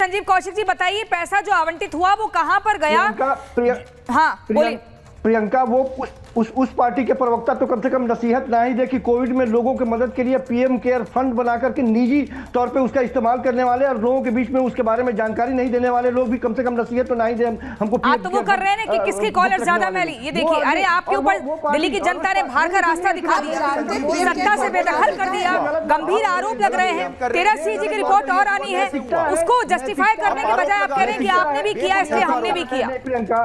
संजीव कौशिक जी बताइए, पैसा जो आवंटित हुआ वो कहां पर गया? हाँ बोलिए। प्रियंका, वो उस पार्टी के प्रवक्ता तो कम से कम नसीहत ना ही दे कि कोविड में लोगों की मदद के लिए पीएम केयर फंड बनाकर के निजी तौर पे उसका इस्तेमाल करने वाले और लोगों के बीच में उसके बारे में जानकारी नहीं देने वाले लोग भी कम से कम नसीहत तो ना ही दे हमको। आप तो वो कर रहे हैं ना कि किसकी कॉलर ज्यादा मैली। ये देखिए, अरे आपके ऊपर दिल्ली की जनता ने बाहर का रास्ता दिखा दिया, सत्ता से बेदखल कर दिया, गंभीर आरोप लग रहे हैं। 13 सीजी की रिपोर्ट और आनी है, उसको जस्टिफाई करने के बजाय आप कह रहे हैं कि आपने भी किया इसलिए हमने भी किया। प्रियंका,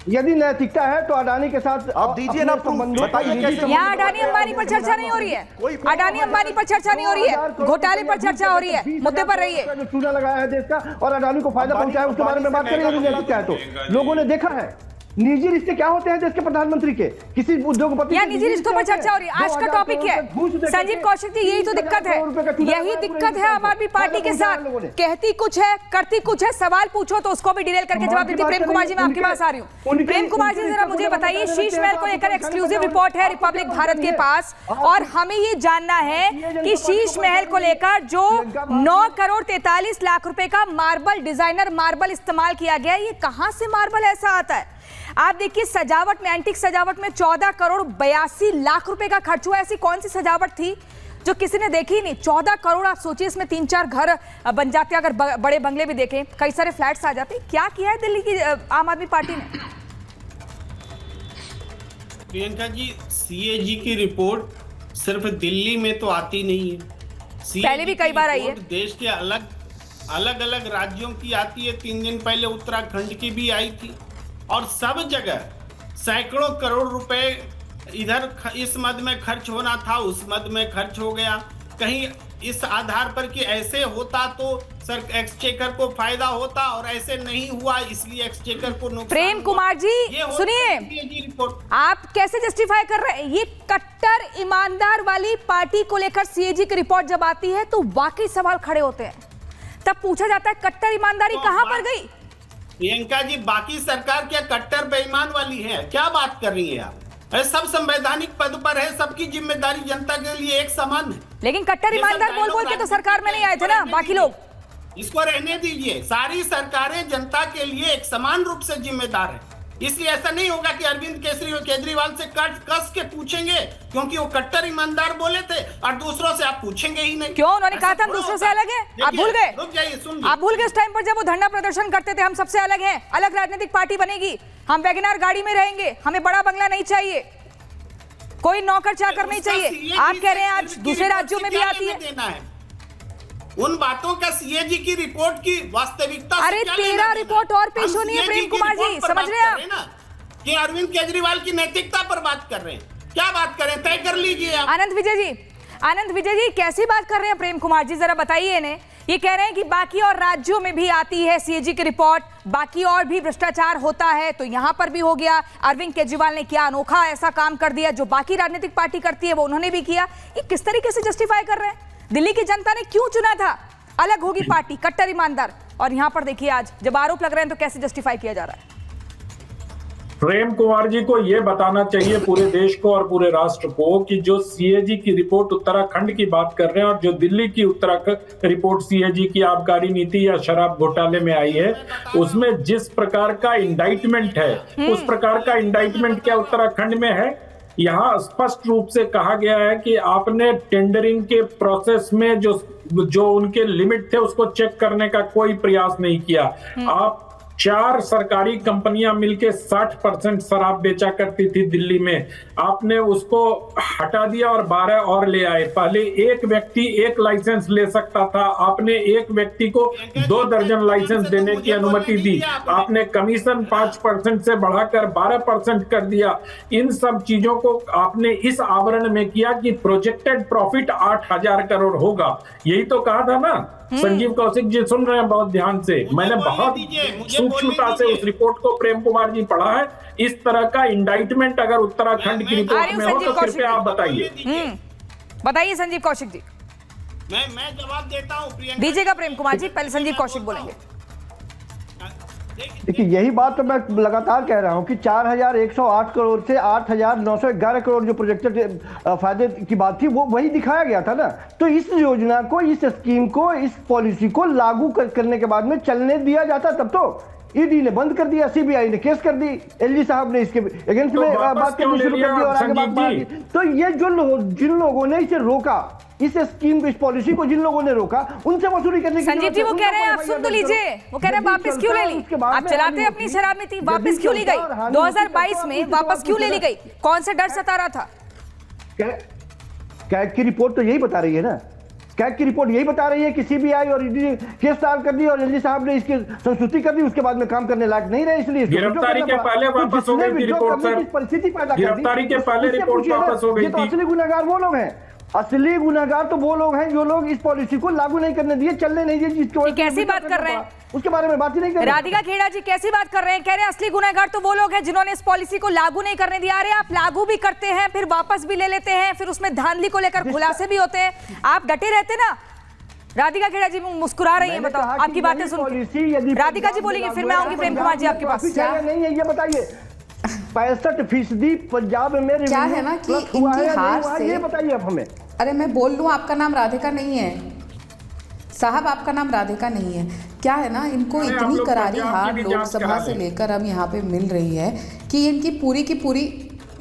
यदि नैतिकता है तो अडानी के साथ आप दीजिए ना, बताइए कैसे। यहाँ अडानी अंबानी पर चर्चा नहीं हो रही है, अडानी अंबानी पर चर्चा नहीं हो रही है, घोटाले पर चर्चा हो रही है, मुद्दे पर रही है। जो चूना लगाया है देश का और अडानी को फायदा पहुंचाया उसके बारे में बात करें। यदि नैतिकता है तो लोगों ने देखा है निजी रिश्ते क्या होते हैं देश के प्रधानमंत्री के, किसी उद्योगपति। यहाँ निजी रिश्तों पर चर्चा हो रही है, आज का टॉपिक है संजीव कौशिक जी। यही तो दिक्कत है, यही दिक्कत है आम आदमी पार्टी के साथ। कहती कुछ है, करती कुछ है। सवाल पूछो तो उसको भी डिटेल करके जवाब देती। प्रेम कुमार जी, मैं आपके पास आ रही हूँ। प्रेम कुमार जी, जरा मुझे बताइए, शीश महल को लेकर एक्सक्लूसिव रिपोर्ट है रिपब्लिक भारत के पास और हमें ये जानना है कि शीश महल को लेकर जो 9 करोड़ 43 लाख रुपए का मार्बल, डिजाइनर मार्बल इस्तेमाल किया गया, ये कहां से मार्बल ऐसा आता है? आप देखिए, सजावट में, एंटीक सजावट में 14 करोड़ 82 लाख रुपए का खर्च हुआ। ऐसी कौन सी सजावट थी जो किसी ने देखी नहीं? 14 करोड़, आप सोचिए इसमें 3-4 घर बन जाते, अगर बड़े बंगले भी देखें, कई सारे फ्लैट्स आ जाते। क्या किया है दिल्ली की आम आदमी पार्टी ने? प्रियंका जी, सीएजी की रिपोर्ट सिर्फ दिल्ली में तो आती नहीं है, पहले भी कई बार आई है। देश के अलग अलग राज्यों की आती है। 3 दिन पहले उत्तराखंड की भी आई थी और सब जगह सैकड़ों करोड़ रुपए इधर इस मद में खर्च होना था, उस मद में खर्च हो गया। कहीं इस आधार पर कि ऐसे होता तो सर एक्सचेकर को फायदा होता और ऐसे नहीं हुआ, इसलिए एक्सचेकर को नुकसान। प्रेम कुमार जी सुनिए, आप कैसे जस्टिफाई कर रहे हैं? ये कट्टर ईमानदार वाली पार्टी को लेकर सीएजी की रिपोर्ट जब आती है तो वाकई सवाल खड़े होते हैं। तब पूछा जाता है कट्टर ईमानदारी कहां पर गई? प्रियंका जी, बाकी सरकार क्या कट्टर बेईमान वाली है? क्या बात कर रही है आप? सब संवैधानिक पद पर है, सबकी जिम्मेदारी जनता के लिए एक समान है। लेकिन कट्टर ईमानदार बोल बोल के तो सरकार में नहीं आए थे ना बाकी लोग। इसको रहने दीजिए, सारी सरकारें जनता के लिए एक समान रूप से जिम्मेदार है। इसलिए ऐसा नहीं होगा कि अरविंद केजरीवाल से कस के पूछेंगे क्योंकि वो कट्टर ईमानदार बोले थे और दूसरों से आप पूछेंगे ही नहीं। क्यों? उन्होंने कहा था हम दूसरों से अलग हैं। आप भूल गए? रुक जाइए, सुन। आप भूल गए उस टाइम पर जब वो धरना प्रदर्शन करते थे, हम सबसे अलग हैं, अलग राजनीतिक पार्टी बनेगी, हम वैगनआर गाड़ी में रहेंगे, हमें बड़ा बंगला नहीं चाहिए, कोई नौकर चाकर नहीं चाहिए। आप कह रहे हैं आज दूसरे राज्यों में भी आती है। उन बातों का सीएजी की रिपोर्ट की वास्तविकता से अरे 13 रिपोर्ट और पेश होनी है प्रेम कुमार जी, समझ रहे हैं आप? कि अरविंद केजरीवाल की नैतिकता पर बात कर रहे हैं। क्या बात करें, तय कर लीजिए आप। आनंद विजय जी कैसी बात कर रहे हैं प्रेम कुमार जी, जरा बताइए इन्हें। ये कह रहे हैं कि बाकी और राज्यों में भी आती है सीएजी की रिपोर्ट, बाकी और भी भ्रष्टाचार होता है तो यहां पर भी हो गया। अरविंद केजरीवाल ने क्या अनोखा ऐसा काम कर दिया जो बाकी राजनीतिक पार्टी करती है वो उन्होंने भी किया। ये किस तरीके से जस्टिफाई कर रहे हैं? दिल्ली की जनता ने क्यों चुना था? अलग होगी पार्टी, कट्टर ईमानदार, और यहां पर देखिए आज जब आरोप लग रहे हैं तो कैसे जस्टिफाई किया जा रहा है? प्रेम कुमार जी को यह बताना चाहिए पूरे देश को और पूरे राष्ट्र को कि जो सीएजी की रिपोर्ट उत्तराखंड की बात कर रहे हैं और जो दिल्ली की उत्तराखंड रिपोर्ट सीएजी की आबकारी नीति या शराब घोटाले में आई है, उसमें जिस प्रकार का इंडाइटमेंट है उस प्रकार का इंडाइटमेंट क्या उत्तराखंड में है? यहाँ स्पष्ट रूप से कहा गया है कि आपने टेंडरिंग के प्रोसेस में जो उनके लिमिट थे उसको चेक करने का कोई प्रयास नहीं किया। आप 4 सरकारी कंपनियां मिलके 60% शराब बेचा करती थी दिल्ली में, आपने उसको हटा दिया और 12 और ले आए। पहले एक व्यक्ति 1 लाइसेंस ले सकता था, आपने एक व्यक्ति को 2 दर्जन लाइसेंस देने की अनुमति दी। आपने कमीशन 5% से बढ़ाकर 12% कर दिया। इन सब चीजों को आपने इस आवरण में किया कि प्रोजेक्टेड प्रॉफिट 8,000 करोड़ होगा। यही तो कहा था ना। संजीव कौशिक जी सुन रहे हैं बहुत ध्यान से, मैंने बहुत सूक्ष्मता से उस रिपोर्ट को प्रेम कुमार जी पढ़ा है। इस तरह का इंडाइटमेंट अगर उत्तराखंड की रिपोर्ट में हो तो कृपया आप बताइए। बताइए संजीव कौशिक जी। मैं जवाब देता हूं। दीजिएगा प्रेम कुमार जी, पहले संजीव कौशिक बोलेंगे। देखिए यही बात तो मैं लगातार कह रहा हूं कि 4,108 करोड़ से 8,911 करोड़ जो प्रोजेक्टेड फायदे की बात थी वो वही दिखाया गया था ना। तो इस योजना को, इस स्कीम को, इस पॉलिसी को लागू करने के बाद में चलने दिया जाता तब तो। ईडी ने बंद कर दिया, सीबीआई ने केस कर दी, एलजी साहब ने इसके अगेंस्ट में बात करनी शुरू कर दी और आगे बात बढ़ा दी। तो ये जिन लोगों ने इसे रोका, इस स्कीम, इस पॉलिसी को जिन लोगों ने रोका, उनसे वसूली करने की संजीव जी वो कह रहे हैं, आप सुन तो लीजिए, वो कह रहे हैं वापस क्यों ले ली? आप चलाते अपनी शराब में थी, वापस क्यों ली गई? 2022 में वापस क्यों ले ली गई? कौन सा डर सता रहा था? कैग की रिपोर्ट तो यही बता रही है ना। कैग की रिपोर्ट यही बता रही है कि सीबीआई और ईडी ने केस दायर कर दी और एलजी साहब ने इसकी संस्तुति कर दी, उसके बाद में काम करने लायक नहीं रहे, इसलिए गिरफ्तारी के पहले वापस हो गई थी रिपोर्ट सर। परिस्थिति पैदा कर दी, गिरफ्तारी के पहले रिपोर्ट वापस हो गई थी। असली गुनहगार वो लोग हैं, असली गुनहगार तो वो लोग हैं जो लोग इस पॉलिसी को लागू नहीं करने दिए, चलने नहीं दिए, जिसको कैसी बात कर रहे हैं, उसके बारे में बात ही नहीं कर रहे। राधिका खेड़ा जी कैसी बात कर रहे हैं? कह रहे हैं असली गुनहगार तो वो लोग हैं जिन्होंने इस पॉलिसी को लागू नहीं करने दिया। अरे आप लागू भी करते हैं, फिर वापस भी ले लेते हैं, फिर उसमें धांधली को लेकर खुलासे भी होते हैं, आप डटे रहते ना। राधिका खेड़ा जी मुस्कुरा रही हैं, बताओ आपकी बातें सुन। राधिका जी बोलेंगे, फिर मैं आऊंगी प्रेम कुमार जी आपके पास। नहीं है ये बताइए, 65% पंजाब में क्या है ना कि इनकी हार से, ये बताइए आप हमें। अरे मैं बोल लूं, आपका नाम राधिका नहीं है साहब, आपका नाम राधिका नहीं है। क्या है ना, इनको इतनी करारी हार लोकसभा से लेकर अब यहाँ पे मिल रही है कि इनकी पूरी की पूरी,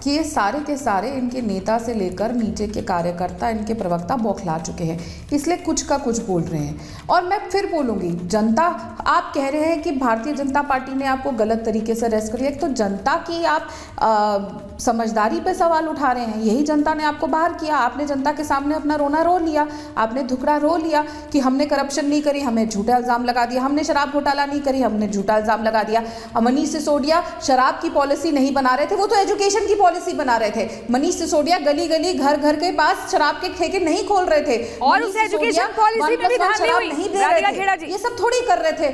कि ये सारे के सारे इनके नेता से लेकर नीचे के कार्यकर्ता, इनके प्रवक्ता बौखला चुके हैं, इसलिए कुछ का कुछ बोल रहे हैं। और मैं फिर बोलूँगी, जनता, आप कह रहे हैं कि भारतीय जनता पार्टी ने आपको गलत तरीके से अरेस्ट कर लिया, तो जनता की आप समझदारी पे सवाल उठा रहे हैं। यही जनता ने आपको बाहर किया, आपने जनता के सामने अपना रोना रो लिया, आपने धुकरा रो लिया कि हमने करप्शन नहीं करी, हमें झूठा इल्ज़ाम लगा दिया, हमने शराब घोटाला नहीं करी, हमने झूठा इल्ज़ाम लगा दिया। मनीष सिसोदिया शराब की पॉलिसी नहीं बना रहे थे, वो तो एजुकेशन की पॉलिसी बना रहे थे। मनीष सिसोदिया गली गली घर घर के पास शराब के ठेके नहीं खोल रहे थे, और उस एजुकेशन पॉलिसी में भी धांधली हुई। नहीं दे रहे थे, ये सब थोड़ी कर रहे थे।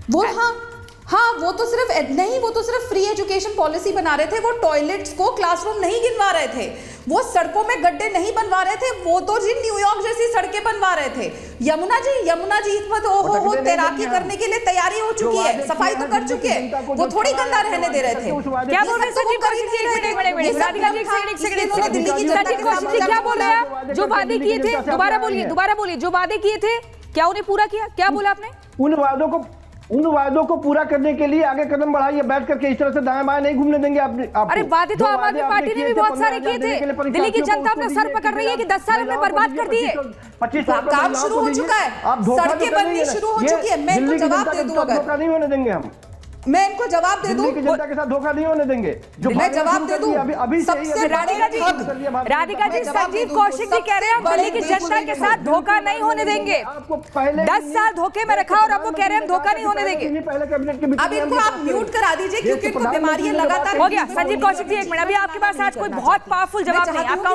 वो हाँ वो तो सिर्फ नहीं, वो तो सिर्फ फ्री एजुकेशन पॉलिसी बना रहे थे, वो टॉयलेट्स को क्लासरूम नहीं गिनवा रहे थे, वो सड़कों में गड्ढे नहीं बनवा रहे थे, वो तो जी न्यूयॉर्क जैसी सड़कें बनवा रहे थे। यमुना जी इस वक्त हो तैराकी करने के लिए तैयारी हो चुकी है, सफाई तो कर चुके हैं, वो थोड़ी गंदा रहने दे रहे थे। क्या बोल रहे संजीव कौशिक जी? राधिका जी क्या बोल रहे हैं? जो वादे किए थे, दोबारा बोलिए, जो वादे किए थे क्या उन्हें पूरा किया? क्या बोला आपने? उन वादों को पूरा करने के लिए आगे कदम बढ़ाइए, बैठ करके इस तरह से दाएं बाएं नहीं घूमने देंगे आपको। अरे वादे तो आम आदमी पार्टी ने भी बहुत सारे किए थे। दिल्ली की जनता अपना सर पकड़ रही है कि 10 साल हमने बर्बाद कर दिए। 25 काम शुरू हो चुका है, सड़कें बननी शुरू हो चुकी है। मैं इनको जवाब दे दूं, अगर धोखा नहीं होने देंगे हम, मैं इनको जवाब दे दूं, दिल्ली की जनता के साथ धोखा नहीं होने देंगे। मैं जवाब दे दूं अभी सबसे राधिका जी संजीव कौशिक जी कह रहे हैं हम दिल्ली की जनता के साथ धोखा नहीं होने देंगे। 10 साल धोखे में रखा और अब वो कह रहे हैं हम धोखा नहीं होने देंगे। अब इनको आप म्यूट करा दीजिए क्योंकि इनको बीमारियां लगातार हो गया। संजीव कौशिक जी एक मिनट, अभी आपके पास आज कोई बहुत पावरफुल जवाब नहीं, आपका